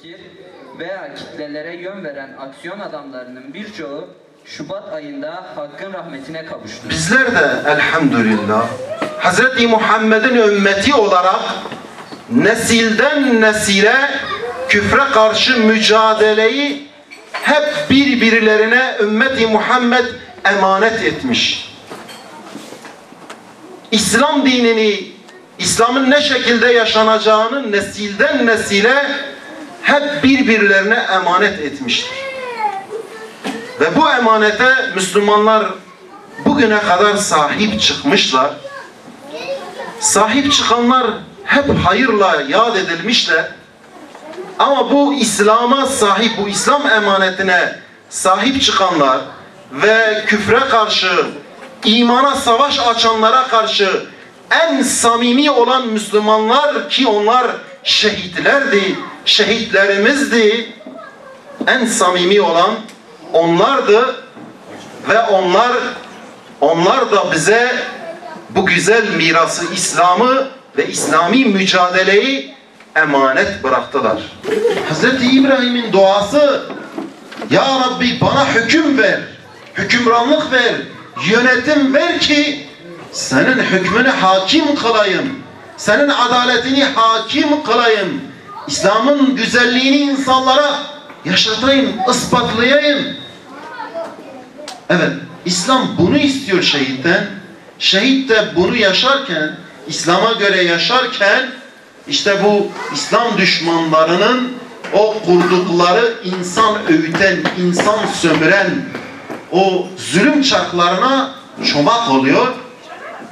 fikir veya kitlelere yön veren aksiyon adamlarının birçoğu Şubat ayında Hakk'ın rahmetine kavuştu. Bizler de elhamdülillah Hz. Muhammed'in ümmeti olarak nesilden nesile küfre karşı mücadeleyi hep birbirlerine ümmeti Muhammed emanet etmiş. İslam dinini, İslam'ın ne şekilde yaşanacağını nesilden nesile hep birbirlerine emanet etmiştir. Ve bu emanete Müslümanlar bugüne kadar sahip çıkmışlar. Sahip çıkanlar hep hayırla yad edilmişler. Ama bu İslam'a sahip, bu İslam emanetine sahip çıkanlar ve küfre karşı, imana savaş açanlara karşı en samimi olan Müslümanlar, ki onlar şehitlerdi, şehitlerimizdi, en samimi olan onlardı ve onlar da bize bu güzel mirası, İslam'ı ve İslami mücadeleyi emanet bıraktılar. Hz. İbrahim'in duası, Ya Rabbi bana hüküm ver, hükümranlık ver, yönetim ver ki senin hükmünü hakim kılayım, senin adaletini hakim kılayım, İslam'ın güzelliğini insanlara yaşatayım, ispatlayayım. Evet, İslam bunu istiyor şehitten. Şehit de bunu yaşarken, İslam'a göre yaşarken, işte bu İslam düşmanlarının o kurdukları insan öğüten, insan sömüren o zulüm çarklarına çomak oluyor.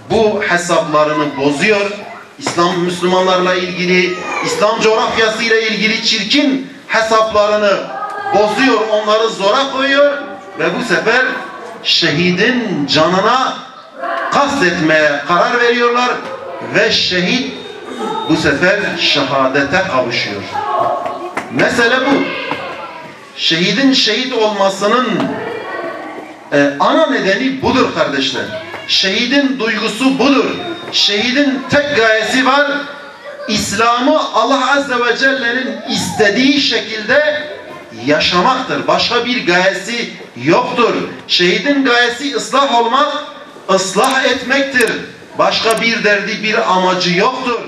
Bu hesaplarını bozuyor. İslam Müslümanlarla ilgili, İslam coğrafyasıyla ilgili çirkin hesaplarını bozuyor, onları zora koyuyor ve bu sefer şehidin canına kastetmeye karar veriyorlar ve şehit bu sefer şehadete kavuşuyor. Mesele bu. Şehidin şehit olmasının ana nedeni budur kardeşler. Şehidin duygusu budur. Şehidin tek gayesi var. İslam'ı Allah Azze ve Celle'nin istediği şekilde yaşamaktır. Başka bir gayesi yoktur. Şehidin gayesi ıslah olmak, ıslah etmektir. Başka bir derdi, bir amacı yoktur.